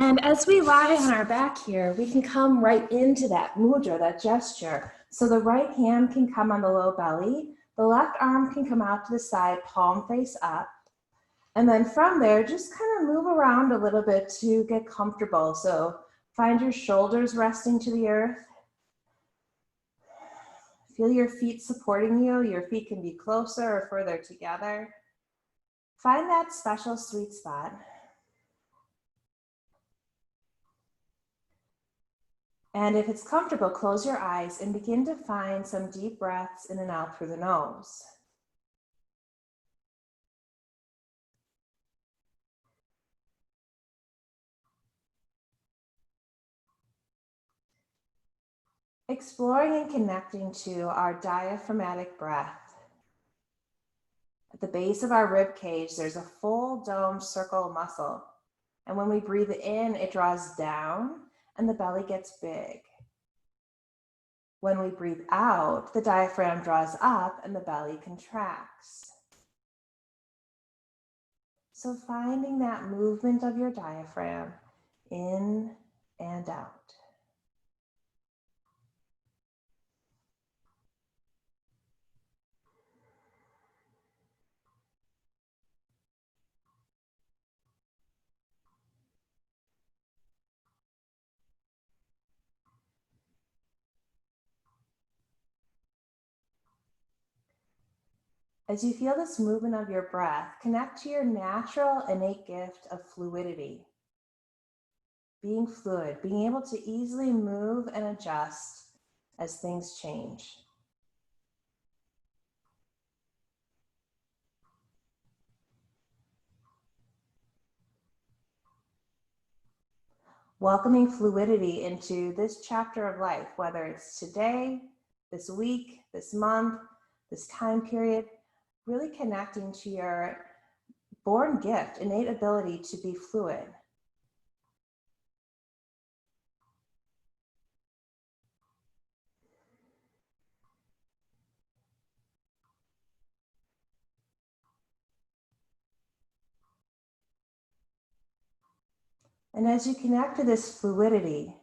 And as we lie on our back here, we can come right into that mudra, that gesture. So the right hand can come on the low belly, the left arm can come out to the side, palm face up. And then from there, just kind of move around a little bit to get comfortable. So find your shoulders resting to the earth. Feel your feet supporting you. Your feet can be closer or further together. Find that special sweet spot. And if it's comfortable, close your eyes and begin to find some deep breaths in and out through the nose. Exploring and connecting to our diaphragmatic breath. At the base of our rib cage, there's a full dome circle muscle. And when we breathe in, it draws down and the belly gets big. When we breathe out, the diaphragm draws up and the belly contracts. So finding that movement of your diaphragm in and out. As you feel this movement of your breath, connect to your natural innate gift of fluidity. Being fluid, being able to easily move and adjust as things change. Welcoming fluidity into this chapter of life, whether it's today, this week, this month, this time period, really connecting to your born gift, innate ability to be fluid. And as you connect to this fluidity,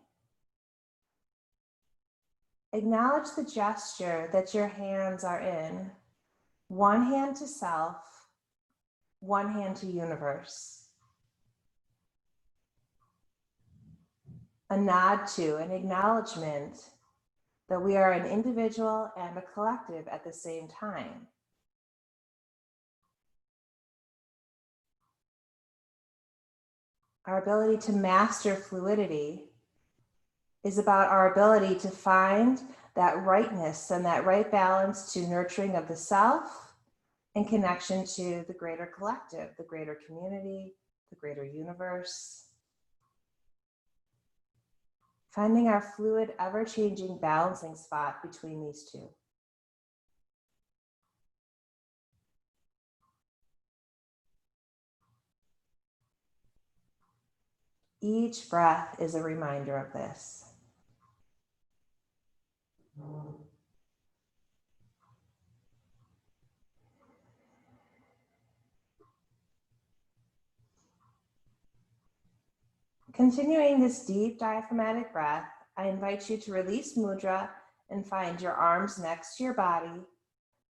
acknowledge the gesture that your hands are in. One hand to self, one hand to universe. A nod to, an acknowledgement that we are an individual and a collective at the same time. Our ability to master fluidity is about our ability to find that rightness and that right balance to nurturing of the self and connection to the greater collective, the greater community, the greater universe. Finding our fluid, ever-changing balancing spot between these two. Each breath is a reminder of this. Continuing this deep diaphragmatic breath, I invite you to release mudra and find your arms next to your body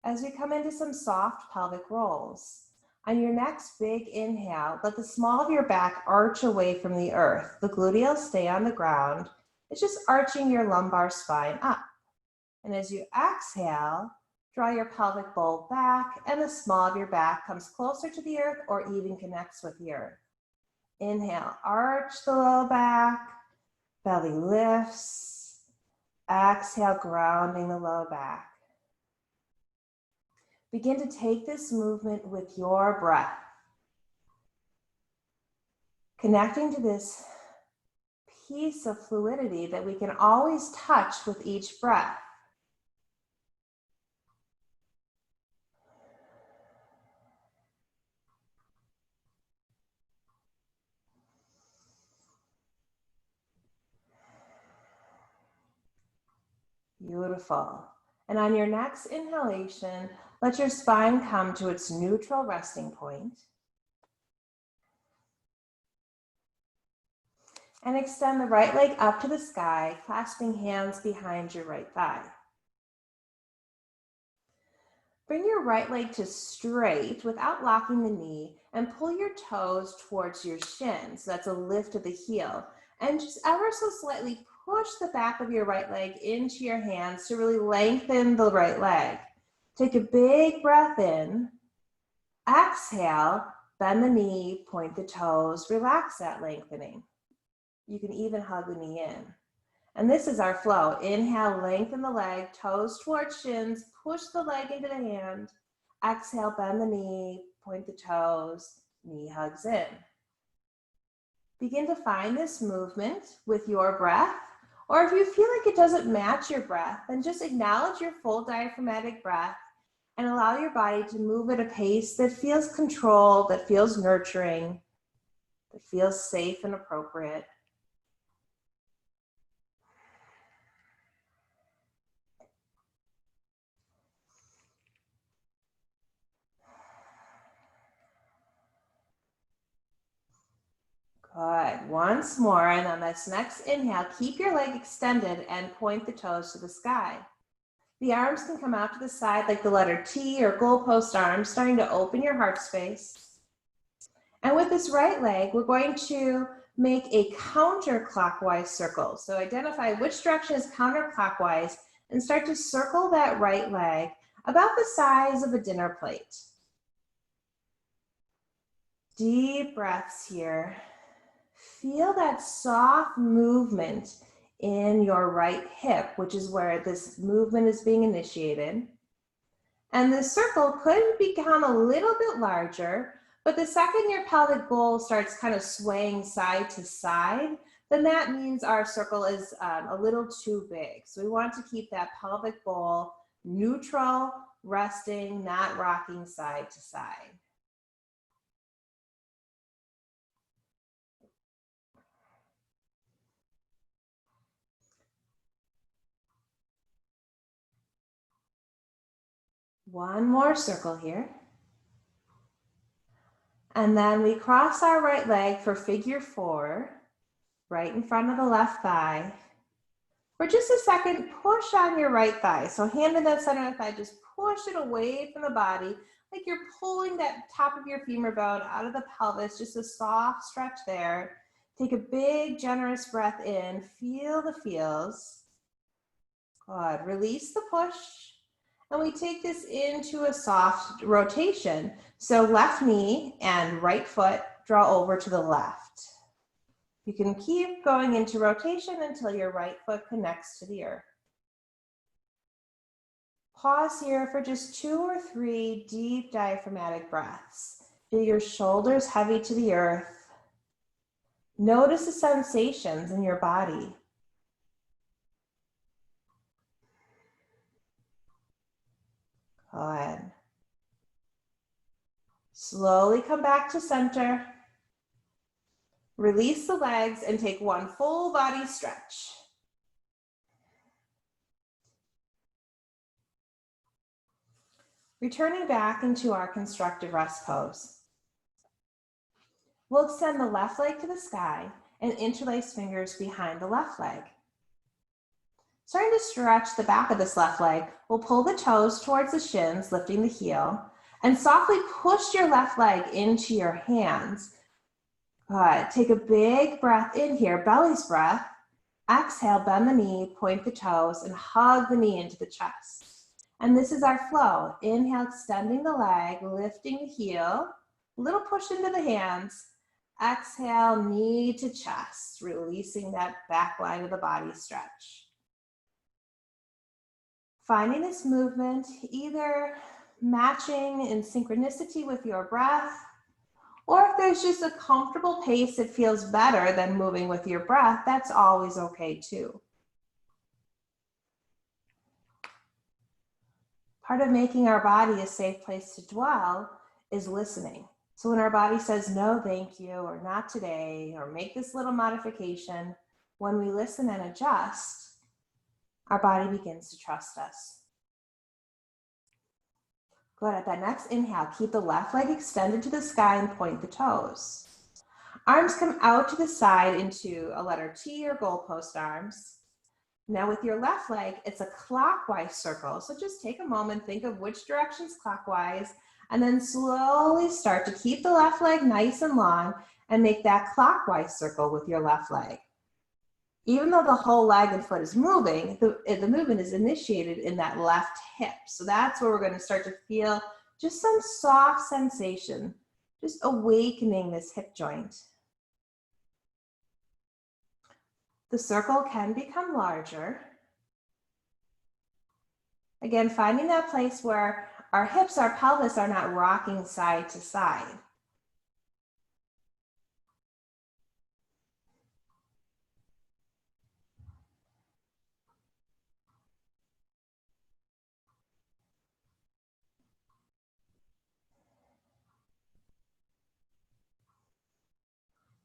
as we come into some soft pelvic rolls. On your next big inhale, let the small of your back arch away from the earth. The gluteals stay on the ground. It's just arching your lumbar spine up. And as you exhale, draw your pelvic bowl back and the small of your back comes closer to the earth or even connects with the earth. Inhale, arch the low back, belly lifts. Exhale, grounding the low back. Begin to take this movement with your breath. Connecting to this piece of fluidity that we can always touch with each breath. Beautiful. And on your next inhalation, let your spine come to its neutral resting point. And extend the right leg up to the sky, clasping hands behind your right thigh. Bring your right leg to straight without locking the knee and pull your toes towards your shin. So that's a lift of the heel. And just ever so slightly push the back of your right leg into your hands to really lengthen the right leg. Take a big breath in. Exhale, bend the knee, point the toes, relax that lengthening. You can even hug the knee in. And this is our flow. Inhale, lengthen the leg, toes towards shins, push the leg into the hand. Exhale, bend the knee, point the toes, knee hugs in. Begin to find this movement with your breath, or if you feel like it doesn't match your breath, then just acknowledge your full diaphragmatic breath and allow your body to move at a pace that feels controlled, that feels nurturing, that feels safe and appropriate. Good. Once more, and on this next inhale, keep your leg extended and point the toes to the sky. The arms can come out to the side like the letter T or goalpost arms, starting to open your heart space. And with this right leg, we're going to make a counterclockwise circle. So identify which direction is counterclockwise and start to circle that right leg about the size of a dinner plate. Deep breaths here. Feel that soft movement in your right hip, which is where this movement is being initiated. And the circle could become a little bit larger, but the second your pelvic bowl starts kind of swaying side to side, then that means our circle is a little too big. So we want to keep that pelvic bowl neutral, resting, not rocking side to side. One more circle here. And then we cross our right leg for figure 4, right in front of the left thigh. For just a second, push on your right thigh. So hand in the center of the thigh, just push it away from the body, like you're pulling that top of your femur bone out of the pelvis, just a soft stretch there. Take a big, generous breath in, feel the feels. Good, release the push. And we take this into a soft rotation. So left knee and right foot draw over to the left. You can keep going into rotation until your right foot connects to the earth. Pause here for just 2 or 3 deep diaphragmatic breaths. Feel your shoulders heavy to the earth. Notice the sensations in your body. Good. Slowly come back to center. Release the legs and take one full body stretch. Returning back into our constructive rest pose. We'll extend the left leg to the sky and interlace fingers behind the left leg. Starting to stretch the back of this left leg, we'll pull the toes towards the shins, lifting the heel, and softly push your left leg into your hands. Good. Take a big breath in here, belly's breath. Exhale, bend the knee, point the toes, and hug the knee into the chest. And this is our flow. Inhale, extending the leg, lifting the heel, a little push into the hands. Exhale, knee to chest, releasing that back line of the body stretch. Finding this movement, either matching in synchronicity with your breath, or if there's just a comfortable pace that feels better than moving with your breath, that's always okay too. Part of making our body a safe place to dwell is listening. So when our body says, no, thank you, or not today, or make this little modification, when we listen and adjust, our body begins to trust us. Good. At that next inhale, keep the left leg extended to the sky and point the toes. Arms come out to the side into a letter T or goalpost arms. Now with your left leg, it's a clockwise circle. So just take a moment, think of which direction's clockwise, and then slowly start to keep the left leg nice and long and make that clockwise circle with your left leg. Even though the whole leg and foot is moving, the movement is initiated in that left hip. So that's where we're going to start to feel just some soft sensation, just awakening this hip joint. The circle can become larger. Again, finding that place where our hips, our pelvis are not rocking side to side.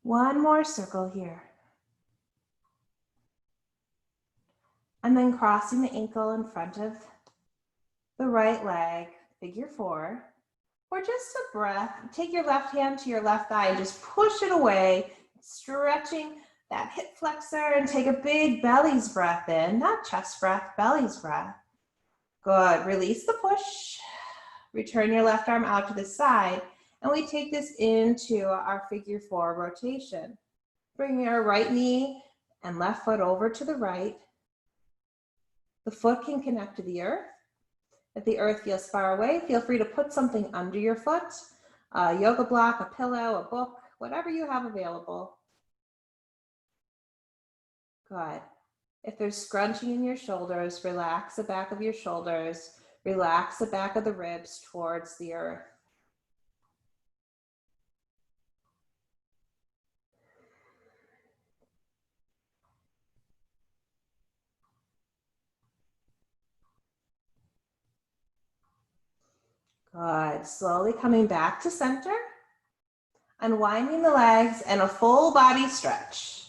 One more circle here. And then crossing the ankle in front of the right leg, figure 4. Or just a breath, take your left hand to your left thigh and just push it away, stretching that hip flexor, and take a big belly's breath in, not chest breath, belly's breath. Good, release the push, return your left arm out to the side, and we take this into our figure 4 rotation. Bring our right knee and left foot over to the right. The foot can connect to the earth. If the earth feels far away, feel free to put something under your foot, a yoga block, a pillow, a book, whatever you have available. Good. If there's scrunching in your shoulders, relax the back of your shoulders, relax the back of the ribs towards the earth. Good. Slowly coming back to center. Unwinding the legs and a full body stretch.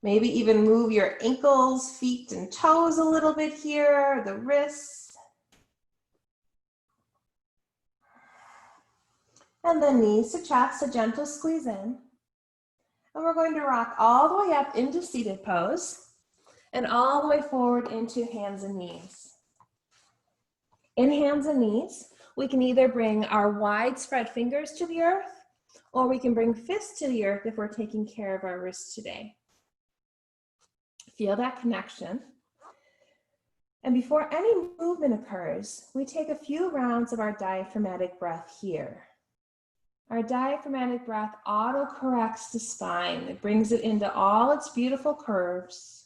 Maybe even move your ankles, feet, and toes a little bit here, the wrists. And then knees to chest, a gentle squeeze in. And we're going to rock all the way up into seated pose and all the way forward into hands and knees. In hands and knees, we can either bring our wide spread fingers to the earth, or we can bring fists to the earth if we're taking care of our wrists today. Feel that connection. And before any movement occurs, we take a few rounds of our diaphragmatic breath here. Our diaphragmatic breath auto-corrects the spine. It brings it into all its beautiful curves.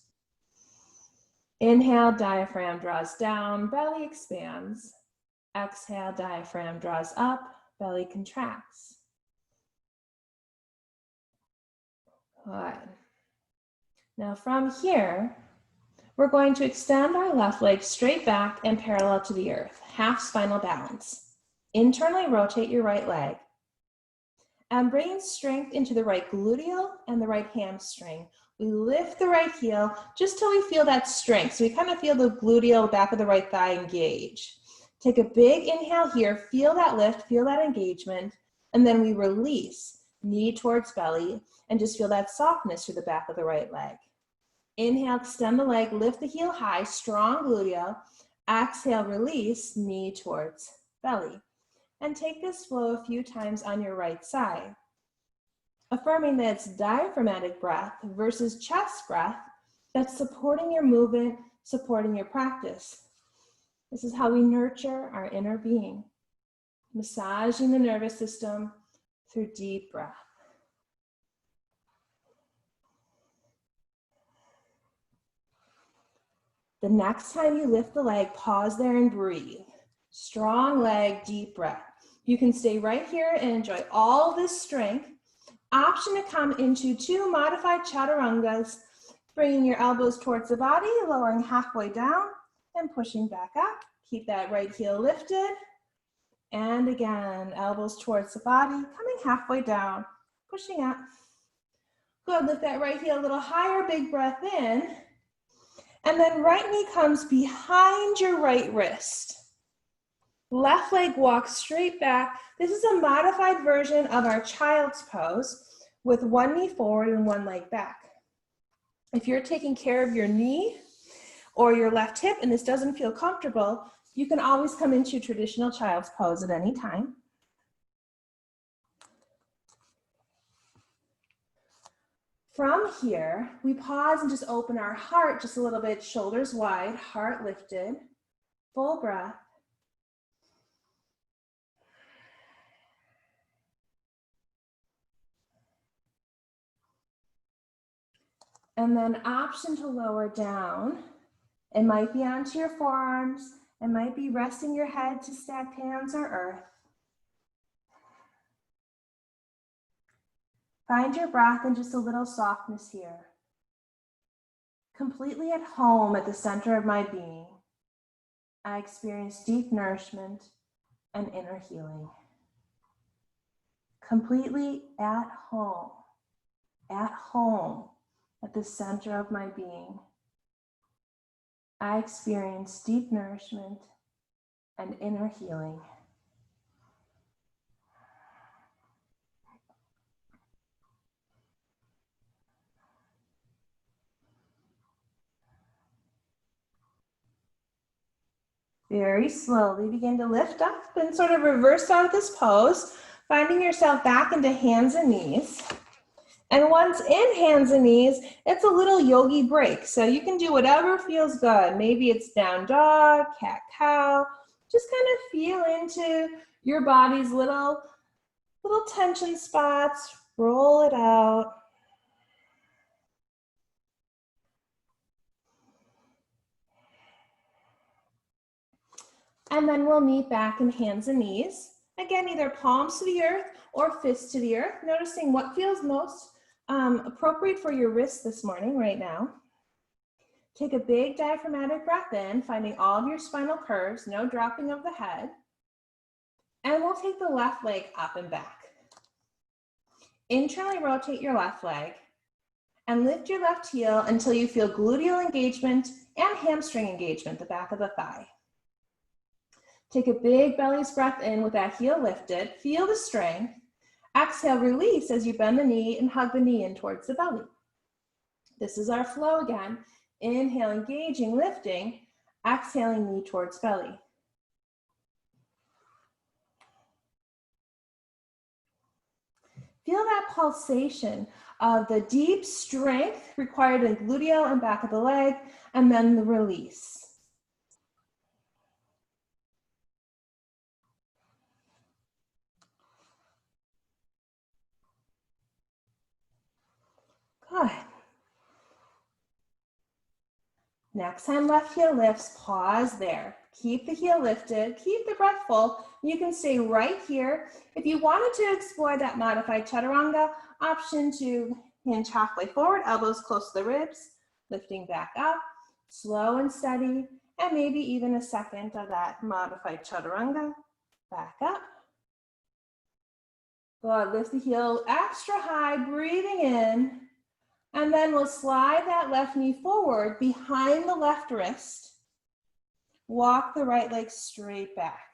Inhale, diaphragm draws down, belly expands. Exhale, diaphragm draws up, belly contracts. Good. Now from here, we're going to extend our left leg straight back and parallel to the earth, half spinal balance. Internally rotate your right leg. And bring strength into the right gluteal and the right hamstring. We lift the right heel just till we feel that strength. So we kind of feel the gluteal back of the right thigh engage. Take a big inhale here, feel that lift, feel that engagement, and then we release, knee towards belly, and just feel that softness through the back of the right leg. Inhale, extend the leg, lift the heel high, strong gluteal. Exhale, release, knee towards belly. And take this flow a few times on your right side, affirming that it's diaphragmatic breath versus chest breath that's supporting your movement, supporting your practice. This is how we nurture our inner being, massaging the nervous system through deep breath. The next time you lift the leg, pause there and breathe. Strong leg, deep breath. You can stay right here and enjoy all this strength. Option to come into 2 modified chaturangas, bringing your elbows towards the body, lowering halfway down and pushing back up. Keep that right heel lifted. And again, elbows towards the body, coming halfway down, pushing up. Good, lift that right heel a little higher, big breath in. And then right knee comes behind your right wrist. Left leg walks straight back. This is a modified version of our child's pose. with one knee forward and one leg back. If you're taking care of your knee or your left hip and this doesn't feel comfortable, you can always come into traditional child's pose at any time. From here, we pause and just open our heart just a little bit, shoulders wide, heart lifted, full breath. And then option to lower down. It might be onto your forearms. It might be resting your head to stacked hands or earth. Find your breath and just a little softness here. Completely at home at the center of my being, I experience deep nourishment and inner healing. Completely at home at the center of my being, I experience deep nourishment and inner healing. Very slowly begin to lift up and sort of reverse out of this pose, finding yourself back into hands and knees. And once in hands and knees, it's a little yogi break. So you can do whatever feels good. Maybe it's down dog, cat cow. Just kind of feel into your body's little tension spots. Roll it out. And then we'll meet back in hands and knees. Again, either palms to the earth or fists to the earth, noticing what feels most appropriate for your wrists this morning, right now. Take a big diaphragmatic breath in, finding all of your spinal curves, no dropping of the head. And we'll take the left leg up and back. Internally rotate your left leg and lift your left heel until you feel gluteal engagement and hamstring engagement, the back of the thigh. Take a big belly's breath in with that heel lifted. Feel the strength. Exhale, release as you bend the knee and hug the knee in towards the belly. This is our flow again. Inhale, engaging, lifting. Exhaling, knee towards belly. Feel that pulsation of the deep strength required in gluteal and back of the leg, and then the release. Good. Next time left heel lifts, pause there. Keep the heel lifted, keep the breath full. You can stay right here. If you wanted to explore that modified chaturanga, option to hinge halfway forward, elbows close to the ribs, lifting back up, slow and steady, and maybe even a second of that modified chaturanga, back up. Good, lift the heel extra high, breathing in. And then we'll slide that left knee forward behind the left wrist. Walk the right leg straight back.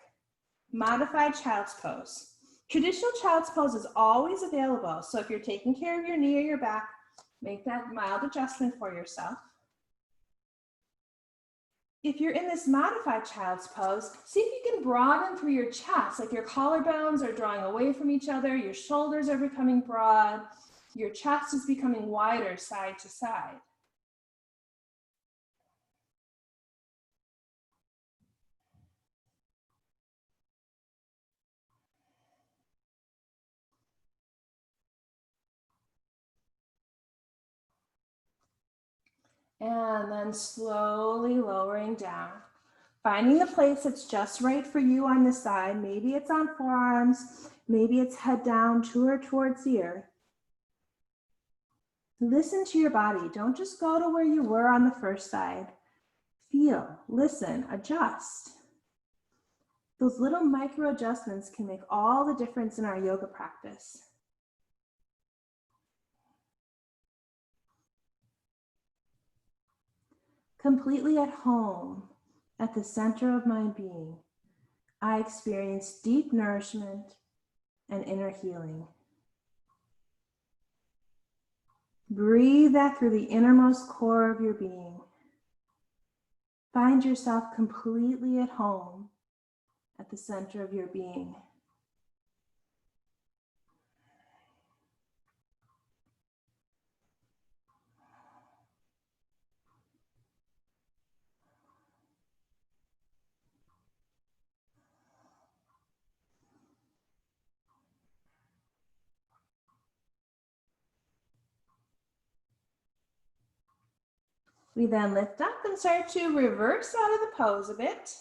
Modified child's pose. Traditional child's pose is always available. So if you're taking care of your knee or your back, make that mild adjustment for yourself. If you're in this modified child's pose, see if you can broaden through your chest, like your collarbones are drawing away from each other, your shoulders are becoming broad, your chest is becoming wider side to side. And then slowly lowering down. Finding the place that's just right for you on the side. Maybe it's on forearms, maybe it's head down to or towards the earth. Listen to your body. Don't just go to where you were on the first side. Feel, listen, adjust. Those little micro adjustments can make all the difference in our yoga practice. Completely at home, at the center of my being, I experience deep nourishment and inner healing. Breathe that through the innermost core of your being. Find yourself completely at home at the center of your being. We then lift up and start to reverse out of the pose a bit,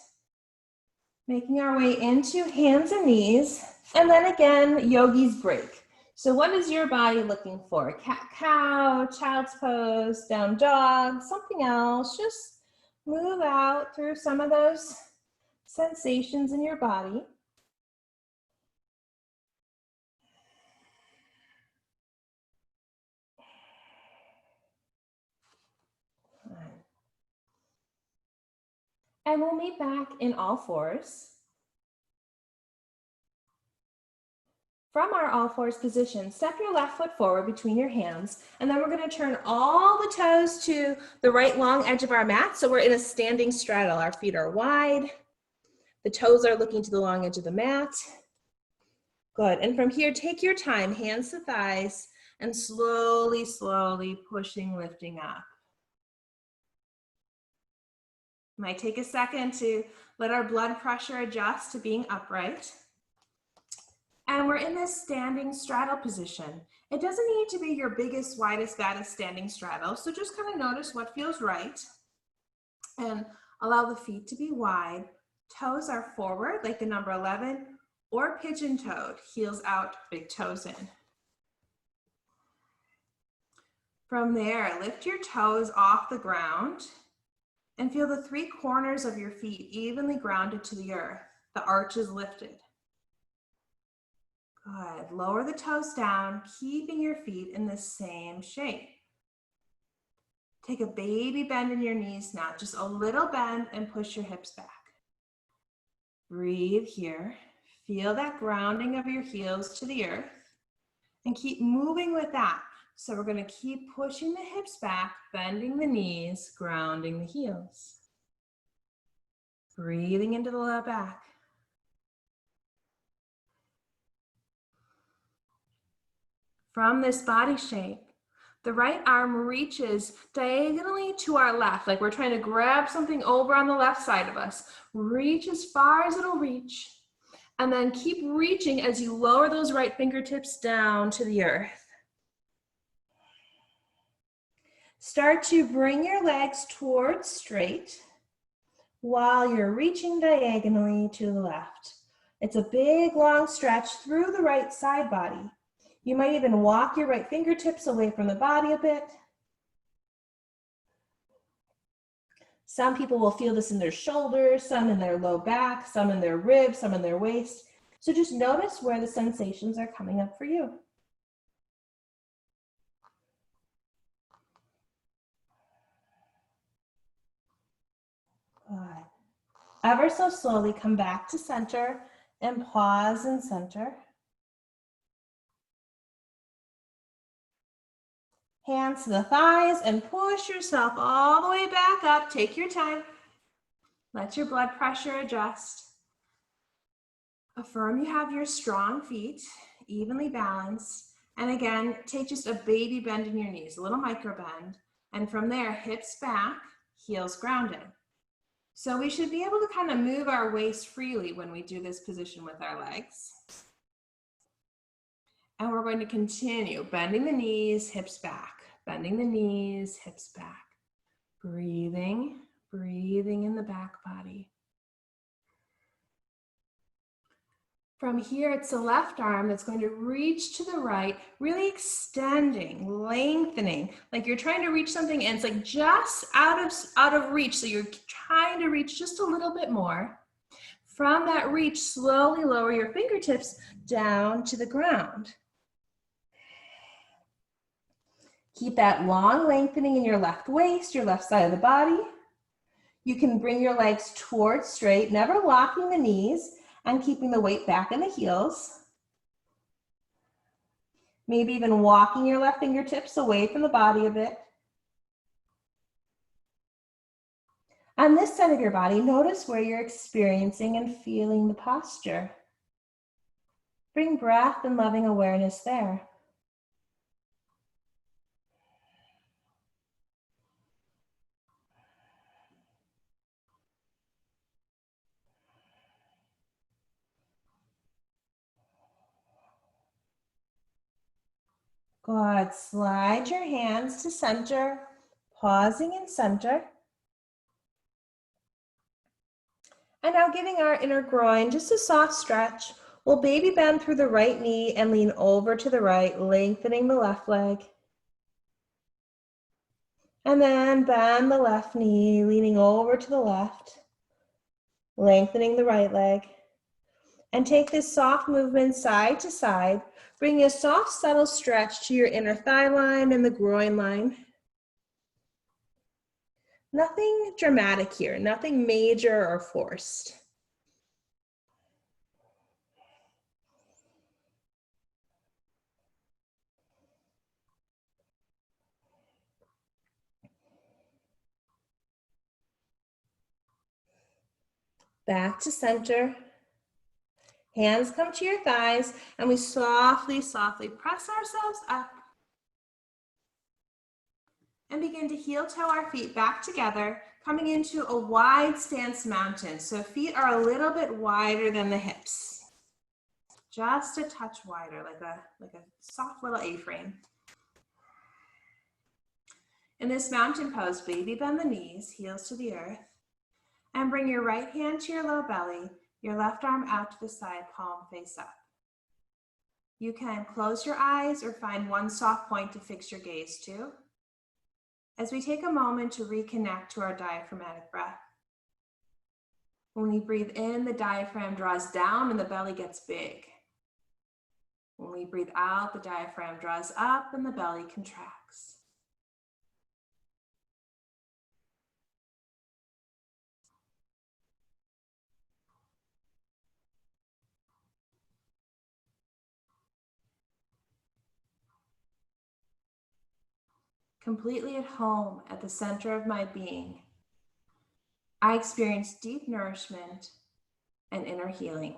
making our way into hands and knees, and then again, yogi's break. So what is your body looking for? Cat-cow, child's pose, down dog, something else. Just move out through some of those sensations in your body. And we'll meet back in all fours. From our all fours position, step your left foot forward between your hands, and then we're going to turn all the toes to the right long edge of our mat. So we're in a standing straddle. Our feet are wide. The toes are looking to the long edge of the mat. Good. And from here, take your time, hands to thighs, and slowly, slowly pushing, lifting up. Might take a second to let our blood pressure adjust to being upright. And we're in this standing straddle position. It doesn't need to be your biggest, widest, baddest standing straddle. So just kind of notice what feels right and allow the feet to be wide. Toes are forward like the number 11 or pigeon-toed, heels out, big toes in. From there, lift your toes off the ground and feel the three corners of your feet evenly grounded to the earth. The arch is lifted. Good. Lower the toes down, keeping your feet in the same shape. Take a baby bend in your knees now, just a little bend and push your hips back. Breathe here. Feel that grounding of your heels to the earth and keep moving with that. So we're going to keep pushing the hips back, bending the knees, grounding the heels. Breathing into the low back. From this body shape, the right arm reaches diagonally to our left, like we're trying to grab something over on the left side of us. Reach as far as it'll reach, and then keep reaching as you lower those right fingertips down to the earth. Start to bring your legs towards straight while you're reaching diagonally to the left. It's a big, long stretch through the right side body. You might even walk your right fingertips away from the body a bit. Some people will feel this in their shoulders, some in their low back, some in their ribs, some in their waist. So just notice where the sensations are coming up for you. Good. Ever so slowly come back to center and pause in center. Hands to the thighs and push yourself all the way back up. Take your time. Let your blood pressure adjust. Affirm you have your strong feet, evenly balanced. And again, take just a baby bend in your knees, a little micro bend. And from there, hips back, heels grounded. So we should be able to kind of move our waist freely when we do this position with our legs. And we're going to continue bending the knees, hips back, bending the knees, hips back. Breathing, breathing in the back body. From here, it's the left arm that's going to reach to the right, really extending, lengthening, like you're trying to reach something and it's like just out of reach. So you're trying to reach just a little bit more. From that reach, slowly lower your fingertips down to the ground. Keep that long lengthening in your left waist, your left side of the body. You can bring your legs towards straight, never locking the knees and keeping the weight back in the heels. Maybe even walking your left fingertips away from the body a bit. On this side of your body, notice where you're experiencing and feeling the posture. Bring breath and loving awareness there. Good. Slide your hands to center, pausing in center. And now giving our inner groin just a soft stretch. We'll baby bend through the right knee and lean over to the right, lengthening the left leg. And then bend the left knee, leaning over to the left, lengthening the right leg. And take this soft movement side to side, bringing a soft, subtle stretch to your inner thigh line and the groin line. Nothing dramatic here, nothing major or forced. Back to center. Hands come to your thighs, and we softly, softly press ourselves up and begin to heel toe our feet back together, coming into a wide stance mountain. So feet are a little bit wider than the hips. Just a touch wider, like a soft little A-frame. In this mountain pose, baby bend the knees, heels to the earth, and bring your right hand to your low belly, your left arm out to the side, palm face up. You can close your eyes or find one soft point to fix your gaze to. As we take a moment to reconnect to our diaphragmatic breath. When we breathe in, the diaphragm draws down and the belly gets big. When we breathe out, the diaphragm draws up and the belly contracts. Completely at home at the center of my being, I experience deep nourishment and inner healing.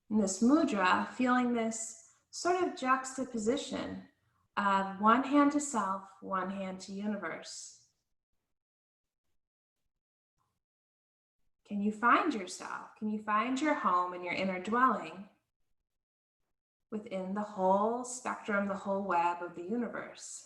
In this mudra, feeling this sort of juxtaposition of one hand to self, one hand to universe. Can you find yourself? Can you find your home and your inner dwelling within the whole spectrum, the whole web of the universe?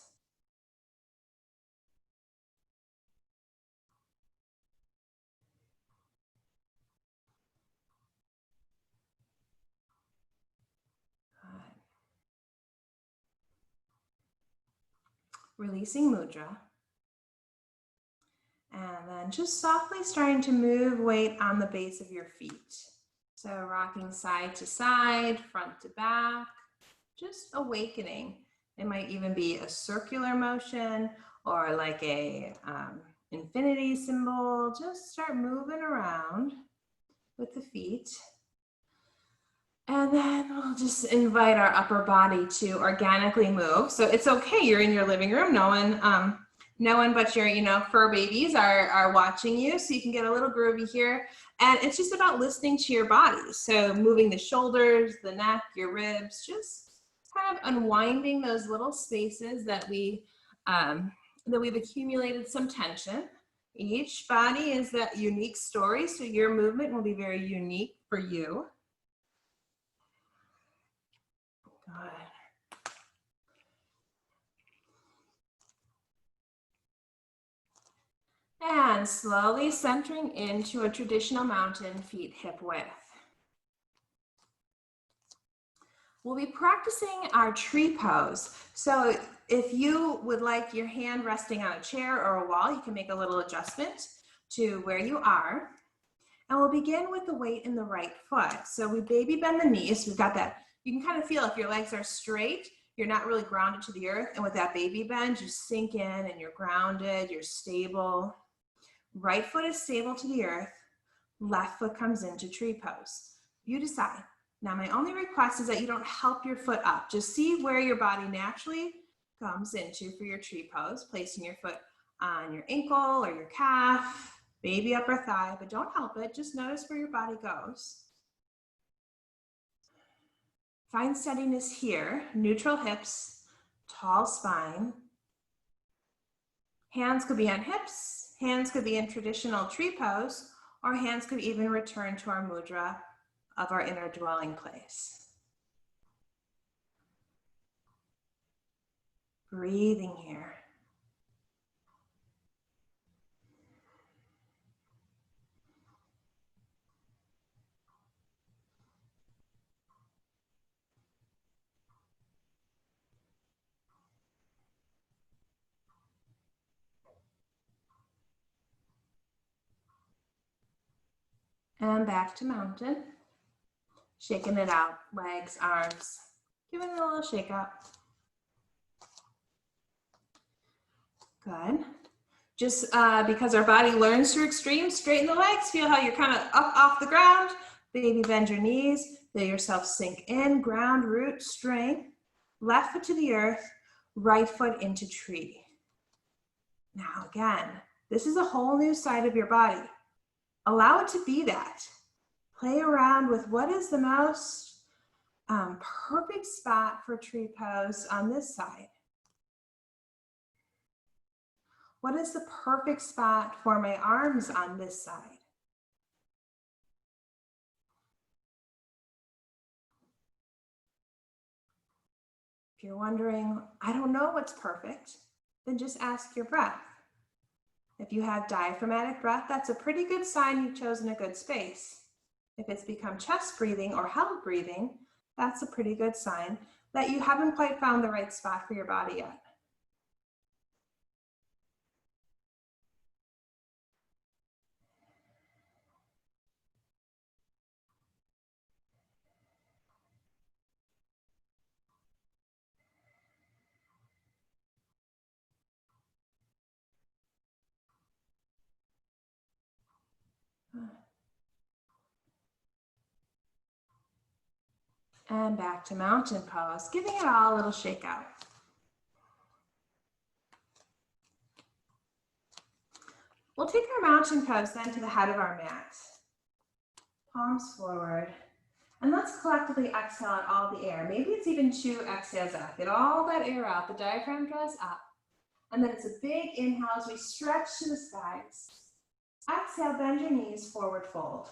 Releasing mudra. And then just softly starting to move weight on the base of your feet. So rocking side to side, front to back, just awakening. It might even be a circular motion or like a infinity symbol. Just start moving around with the feet. And then we'll just invite our upper body to organically move. So it's okay, you're in your living room. No one but your, fur babies are watching you, so you can get a little groovy here. And it's just about listening to your body. So moving the shoulders, the neck, your ribs, just kind of unwinding those little spaces that we've accumulated some tension. Each body is that unique story, so your movement will be very unique for you. Good. And slowly centering into a traditional mountain, feet hip width. We'll be practicing our tree pose. So if you would like your hand resting on a chair or a wall, you can make a little adjustment to where you are. And we'll begin with the weight in the right foot. So we baby bend the knees. We've got that. You can kind of feel if your legs are straight, you're not really grounded to the earth. And with that baby bend, you sink in and you're grounded, you're stable. Right foot is stable to the earth. Left foot comes into tree pose. You decide. Now, my only request is that you don't help your foot up. Just see where your body naturally comes into for your tree pose, placing your foot on your ankle or your calf, maybe upper thigh, but don't help it. Just notice where your body goes. Find steadiness here, neutral hips, tall spine. Hands could be on hips, hands could be in traditional tree pose, or hands could even return to our mudra of our inner dwelling place. Breathing here. And back to mountain. Shaking it out, legs, arms, giving it a little shake out. Good. Just because our body learns through extremes, straighten the legs, feel how you're kind of up off the ground. Baby bend your knees, let yourself sink in, ground, root, strength. Left foot to the earth, right foot into tree. Now again, this is a whole new side of your body. Allow it to be that. Play around with what is the most perfect spot for tree pose on this side. What is the perfect spot for my arms on this side? If you're wondering, I don't know what's perfect, then just ask your breath. If you have diaphragmatic breath, that's a pretty good sign you've chosen a good space. If it's become chest breathing or held breathing, that's a pretty good sign that you haven't quite found the right spot for your body yet. And back to mountain pose, giving it all a little shake out. We'll take our mountain pose then to the head of our mat. Palms forward. And let's collectively exhale out all the air. Maybe it's even 2 exhales out. Get all that air out. The diaphragm draws up. And then it's a big inhale as we stretch to the skies. Exhale, bend your knees, forward fold.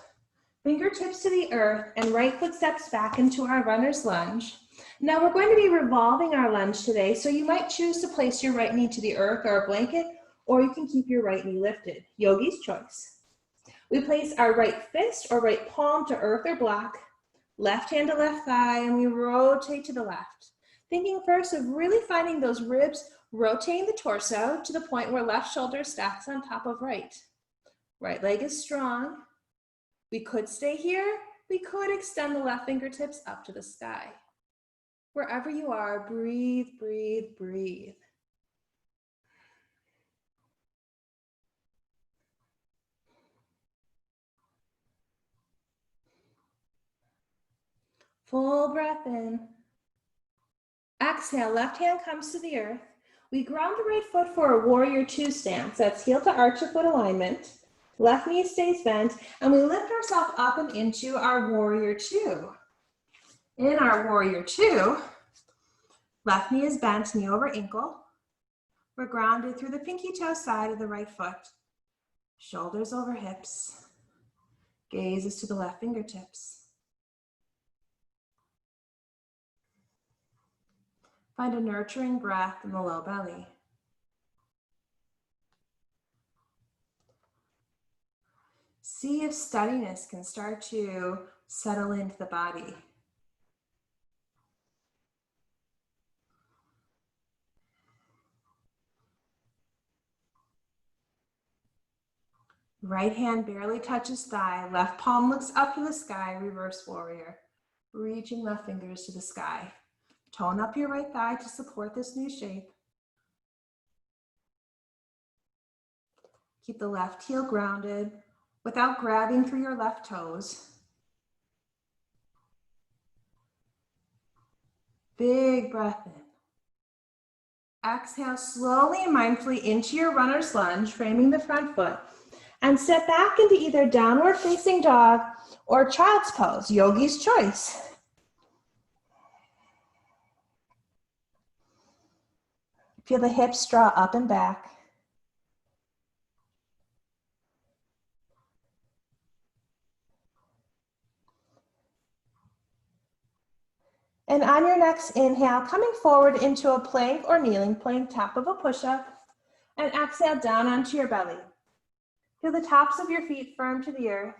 Fingertips to the earth and right foot steps back into our runner's lunge. Now we're going to be revolving our lunge today, so you might choose to place your right knee to the earth or a blanket, or you can keep your right knee lifted. Yogi's choice. We place our right fist or right palm to earth or block, left hand to left thigh, and we rotate to the left. Thinking first of really finding those ribs, rotating the torso to the point where left shoulder stacks on top of right. Right leg is strong. We could stay here. We could extend the left fingertips up to the sky. Wherever you are, breathe, breathe, breathe. Full breath in. Exhale, left hand comes to the earth. We ground the right foot for a warrior 2 stance. That's heel to arch of foot alignment. Left knee stays bent, and we lift ourselves up and into our warrior 2. In our warrior 2, left knee is bent, knee over ankle. We're grounded through the pinky toe side of the right foot. Shoulders over hips. Gaze is to the left fingertips. Find a nurturing breath in the low belly. See if steadiness can start to settle into the body. Right hand barely touches thigh, left palm looks up to the sky, reverse warrior. Reaching left fingers to the sky. Tone up your right thigh to support this new shape. Keep the left heel grounded, without grabbing through your left toes. Big breath in. Exhale slowly and mindfully into your runner's lunge, framing the front foot, and step back into either downward facing dog or child's pose, yogi's choice. Feel the hips draw up and back. And on your next inhale, coming forward into a plank or kneeling plank, top of a push-up, and exhale down onto your belly. Feel the tops of your feet firm to the earth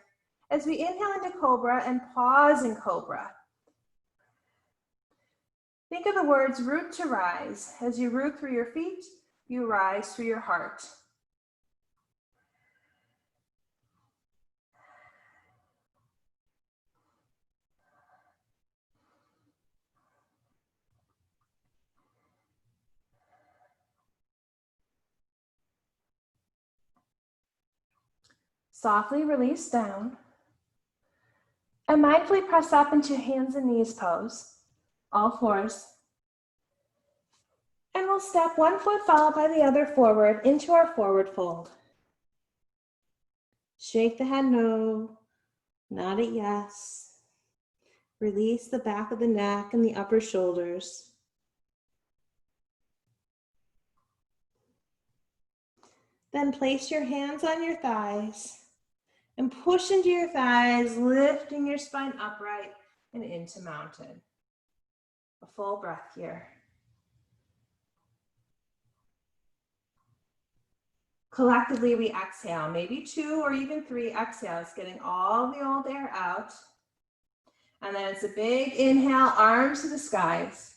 as we inhale into cobra and pause in cobra. Think of the words root to rise. As you root through your feet, you rise through your heart. Softly release down. And mindfully press up into hands and knees pose, all fours. And we'll step one foot followed by the other forward into our forward fold. Shake the head no, nod it yes. Release the back of the neck and the upper shoulders. Then place your hands on your thighs and push into your thighs, lifting your spine upright and into mountain. A full breath here. Collectively, we exhale, maybe 2 or even 3 exhales, getting all the old air out. And then it's a big inhale, arms to the skies.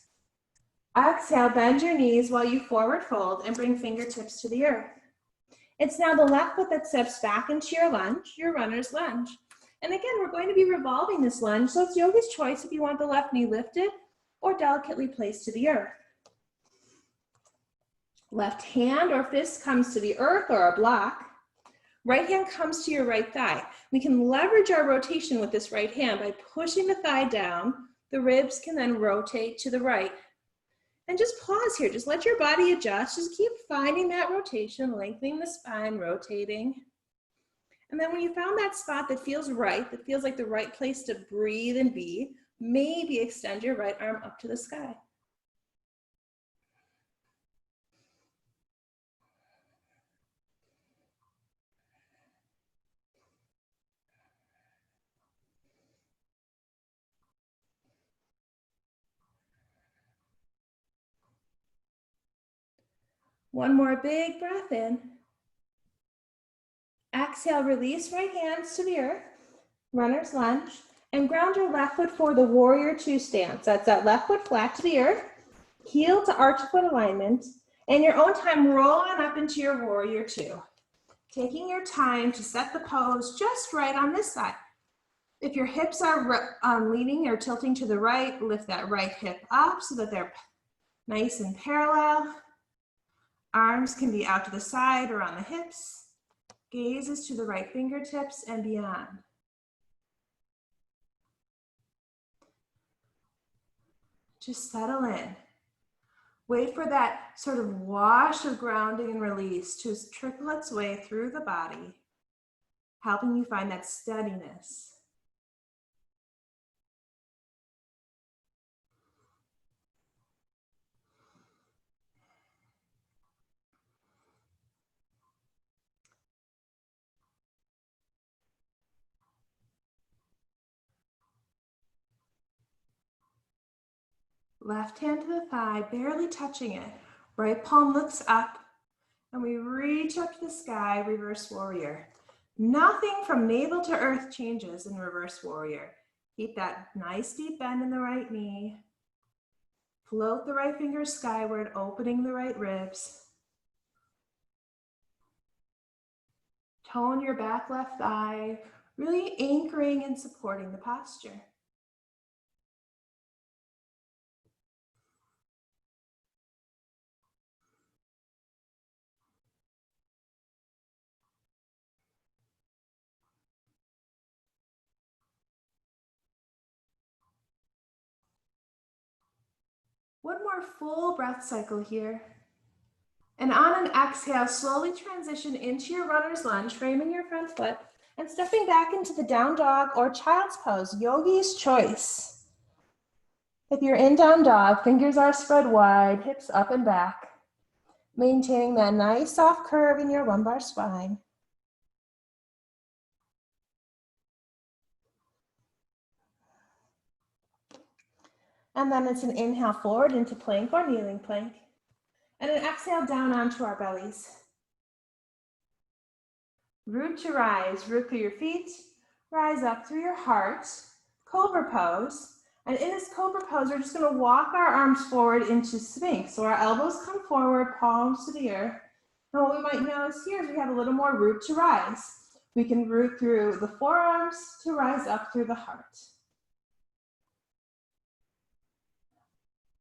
Exhale, bend your knees while you forward fold and bring fingertips to the earth. It's now the left foot that steps back into your lunge, your runner's lunge. And again, we're going to be revolving this lunge, so it's yogi's choice if you want the left knee lifted or delicately placed to the earth. Left hand or fist comes to the earth or a block. Right hand comes to your right thigh. We can leverage our rotation with this right hand by pushing the thigh down. The ribs can then rotate to the right. And just pause here, just let your body adjust. Just keep finding that rotation, lengthening the spine, rotating. And then when you found that spot that feels right, that feels like the right place to breathe and be, maybe extend your right arm up to the sky. One more big breath in. Exhale, release right hands to the earth, runner's lunge, and ground your left foot for the warrior 2 stance. That's that left foot flat to the earth, heel to arch foot alignment, and your own time, roll on up into your warrior 2. Taking your time to set the pose just right on this side. If your hips are leaning or tilting to the right, lift that right hip up so that they're nice and parallel. Arms can be out to the side or on the hips. Gaze is to the right fingertips and beyond. Just settle in. Wait for that sort of wash of grounding and release to trickle its way through the body, helping you find that steadiness. Left hand to the thigh, barely touching it. Right palm looks up, and we reach up to the sky, reverse warrior. Nothing from navel to earth changes in reverse warrior. Keep that nice deep bend in the right knee. Float the right fingers skyward, opening the right ribs. Tone your back left thigh, really anchoring and supporting the posture. One more full breath cycle here. And on an exhale, slowly transition into your runner's lunge, framing your front foot and stepping back into the down dog or child's pose, yogi's choice. If you're in down dog, fingers are spread wide, hips up and back, maintaining that nice soft curve in your lumbar spine. And then it's an inhale forward into plank or kneeling plank, and an exhale down onto our bellies. Root to rise, root through your feet, rise up through your heart, cobra pose. And in this cobra pose, we're just gonna walk our arms forward into Sphinx. So our elbows come forward, palms to the earth. And what we might notice here is we have a little more root to rise. We can root through the forearms to rise up through the heart.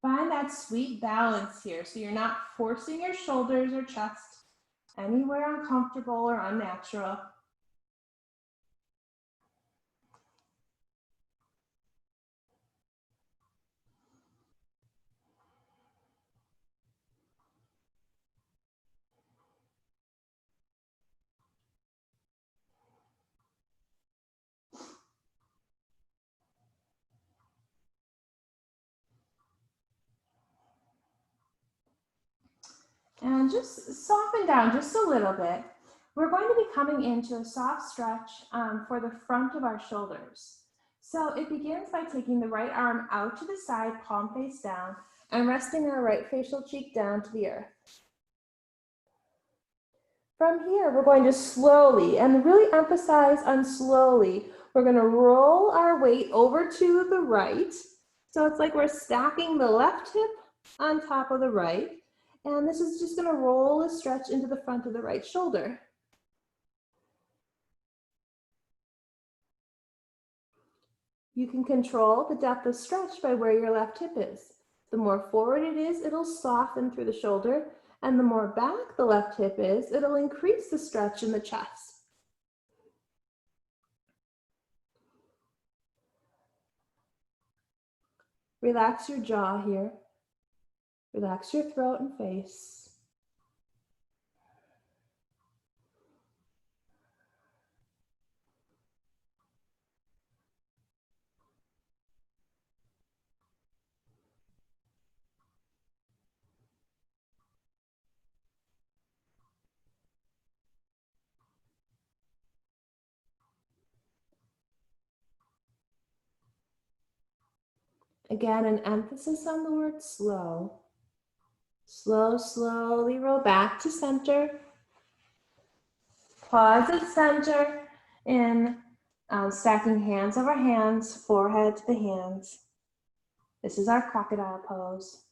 Find that sweet balance here so you're not forcing your shoulders or chest anywhere uncomfortable or unnatural. And just soften down just a little bit. We're going to be coming into a soft stretch for the front of our shoulders. So it begins by taking the right arm out to the side, palm face down, and resting our right facial cheek down to the earth. From here, we're going to slowly, and really emphasize on slowly, we're going to roll our weight over to the right. So it's like we're stacking the left hip on top of the right. And this is just going to roll a stretch into the front of the right shoulder. You can control the depth of stretch by where your left hip is. The more forward it is, it'll soften through the shoulder, and the more back the left hip is, it'll increase the stretch in the chest. Relax your jaw here. Relax your throat and face. Again, an emphasis on the word slow. Slow, slowly roll back to center. Pause at center in stacking hands over hands, forehead to the hands. This is our crocodile pose.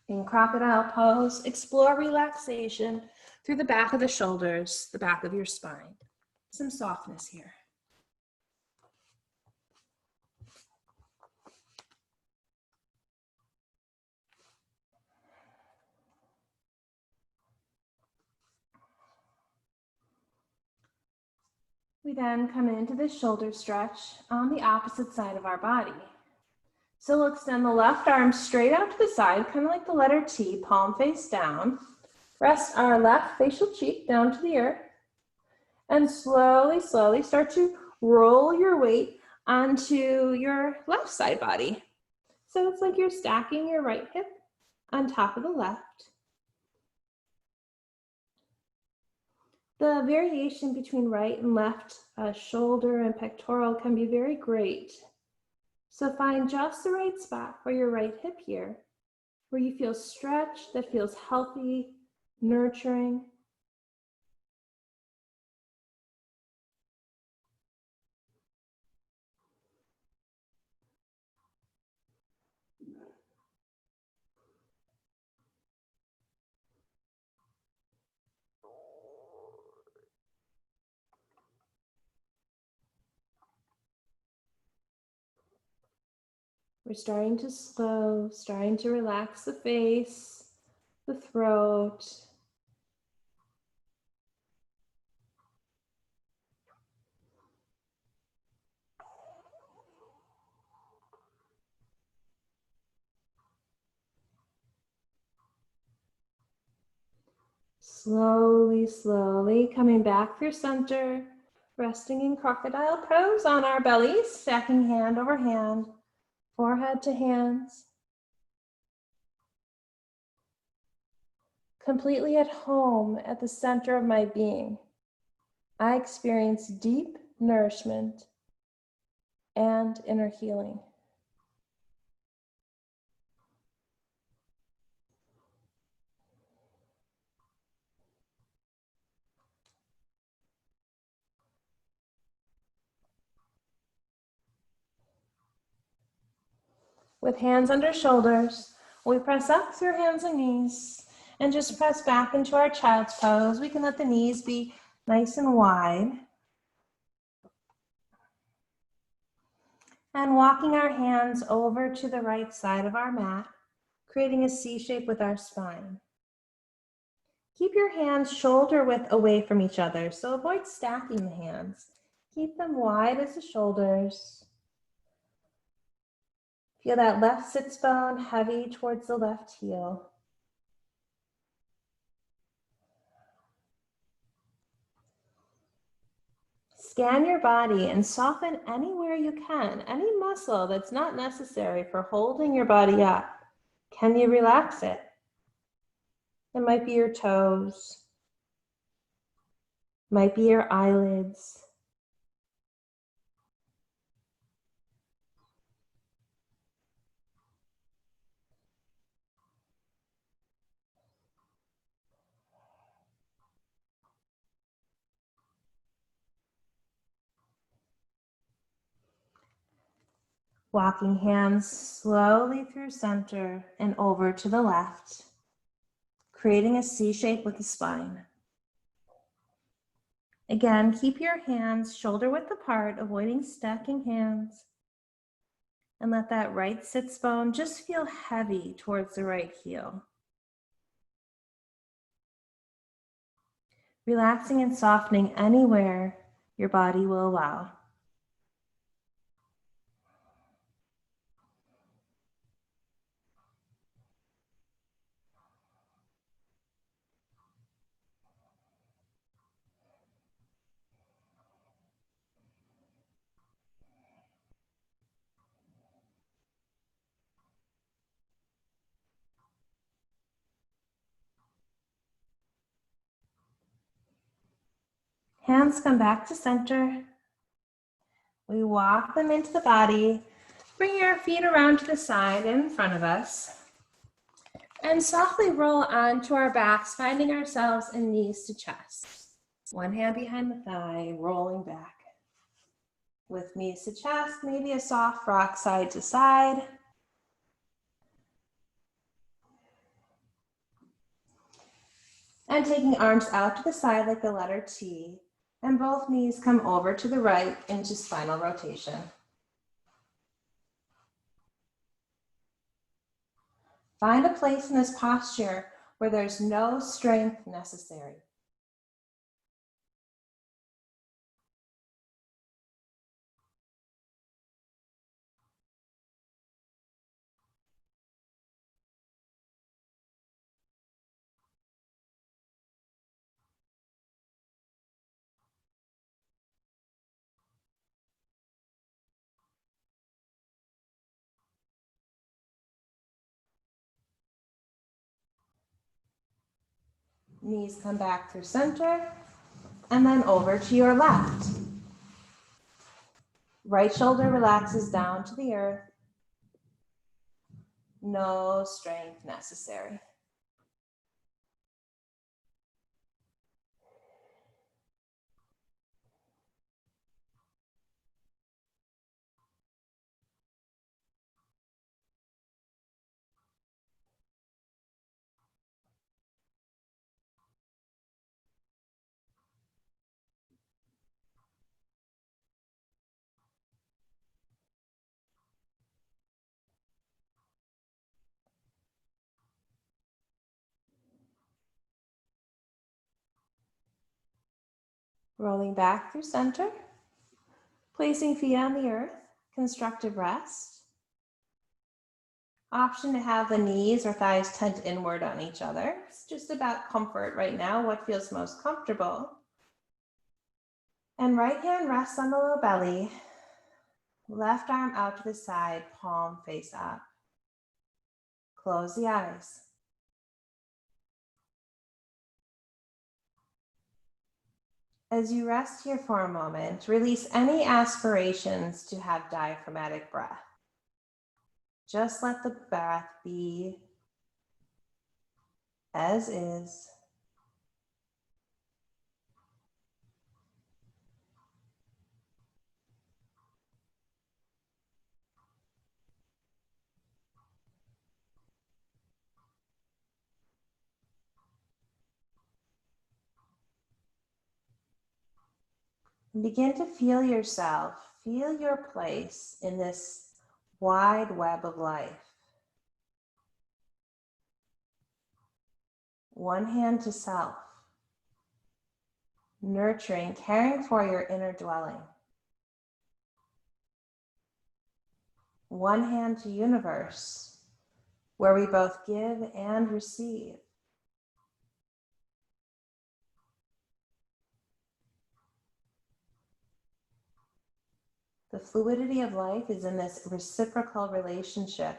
In crocodile pose, explore relaxation through the back of the shoulders, the back of your spine. Some softness here. We then come into the shoulder stretch on the opposite side of our body. So we'll extend the left arm straight out to the side, kind of like the letter T, palm face down. Rest our left facial cheek down to the earth. And slowly, slowly start to roll your weight onto your left side body. So it's like you're stacking your right hip on top of the left. The variation between right and left shoulder and pectoral can be very great. So find just the right spot for your right hip here, where you feel stretched, that feels healthy, nurturing. We're starting to slow, starting to relax the face, the throat. Slowly, slowly coming back through center, resting in crocodile pose on our bellies, stacking hand over hand, forehead to hands. Completely at home at the center of my being, I experience deep nourishment and inner healing. With hands under shoulders, we press up through hands and knees and just press back into our child's pose. We can let the knees be nice and wide. And walking our hands over to the right side of our mat, creating a C shape with our spine. Keep your hands shoulder width away from each other, so avoid stacking the hands. Keep them wide as the shoulders. Feel that left sits bone heavy towards the left heel. Scan your body and soften anywhere you can, any muscle that's not necessary for holding your body up. Can you relax it? It might be your toes, might be your eyelids. Walking hands slowly through center and over to the left, creating a C shape with the spine. Again, keep your hands shoulder width apart, avoiding stacking hands. And let that right sits bone just feel heavy towards the right heel. Relaxing and softening anywhere your body will allow. Hands come back to center. We walk them into the body. Bring our feet around to the side in front of us. And softly roll onto our backs, finding ourselves in knees to chest. One hand behind the thigh, rolling back. With knees to chest, maybe a soft rock side to side. And taking arms out to the side like the letter T. And both knees come over to the right into spinal rotation. Find a place in this posture where there's no strength necessary. Knees come back through center and then over to your left. Right shoulder relaxes down to the earth. No strength necessary. Rolling back through center, placing feet on the earth, constructive rest. Option to have the knees or thighs tent inward on each other. It's just about comfort right now, what feels most comfortable. And right hand rests on the low belly. Left arm out to the side, palm face up. Close the eyes. As you rest here for a moment, release any aspirations to have diaphragmatic breath. Just let the breath be as is. And begin to feel yourself, feel your place in this wide web of life. One hand to self, nurturing, caring for your inner dwelling. One hand to universe, where we both give and receive. The fluidity of life is in this reciprocal relationship.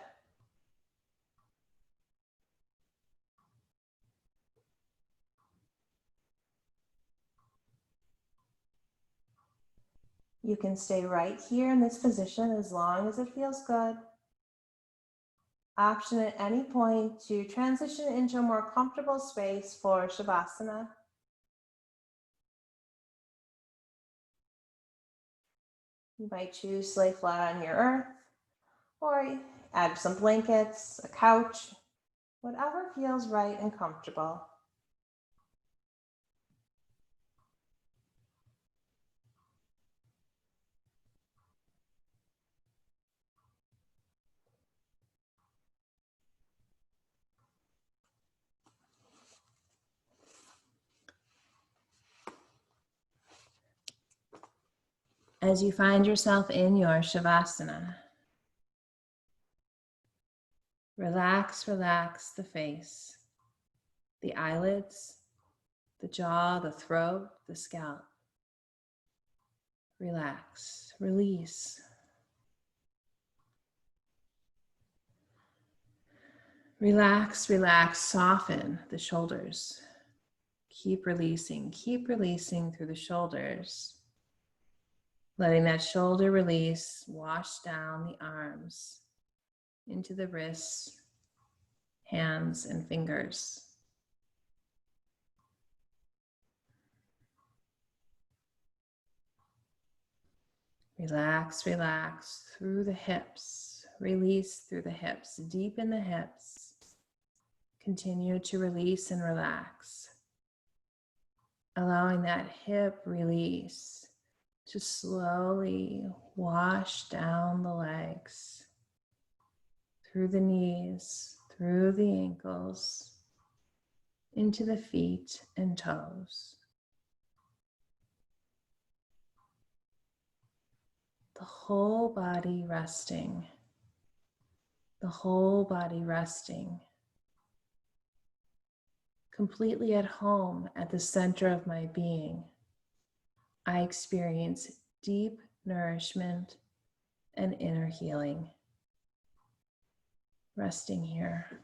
You can stay right here in this position as long as it feels good. Option at any point to transition into a more comfortable space for Shavasana. You might choose to lay flat on your earth, or add some blankets, a couch, whatever feels right and comfortable. As you find yourself in your Shavasana, relax the face, the eyelids, the jaw, the throat, the scalp. Relax, release. Relax, soften the shoulders. Keep releasing through the shoulders. Letting that shoulder release wash down the arms into the wrists, hands, and fingers. Relax through the hips. Release through the hips, deepen the hips. Continue to release and relax. Allowing that hip release to slowly wash down the legs, through the knees, through the ankles, into the feet and toes. The whole body resting. The whole body resting. Completely at home at the center of my being. I experience deep nourishment and inner healing. Resting here.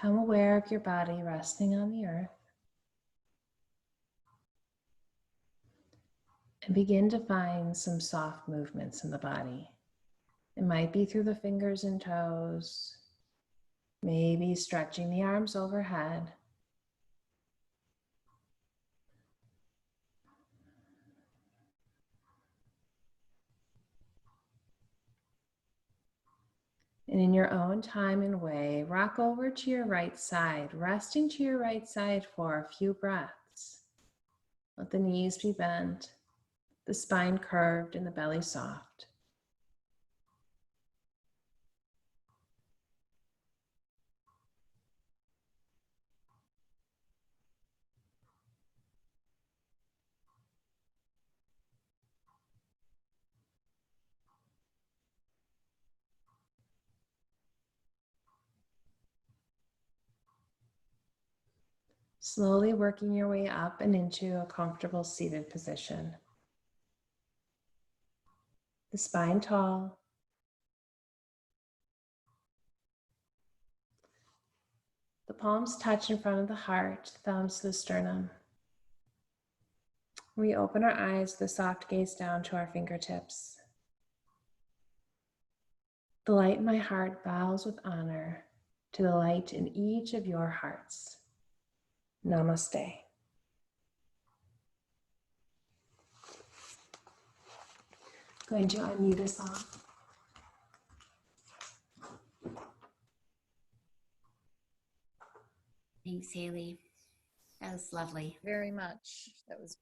Become aware of your body resting on the earth. And begin to find some soft movements in the body. It might be through the fingers and toes, maybe stretching the arms overhead. And in your own time and way, rock over to your right side, resting to your right side for a few breaths. Let the knees be bent, the spine curved, and the belly soft. Slowly working your way up and into a comfortable seated position. The spine tall. The palms touch in front of the heart, thumbs to the sternum. We open our eyes with a soft gaze down to our fingertips. The light in my heart bows with honor to the light in each of your hearts. Namaste. Going to unmute us all. Thanks, Haley. That was lovely. Very much. That was beautiful.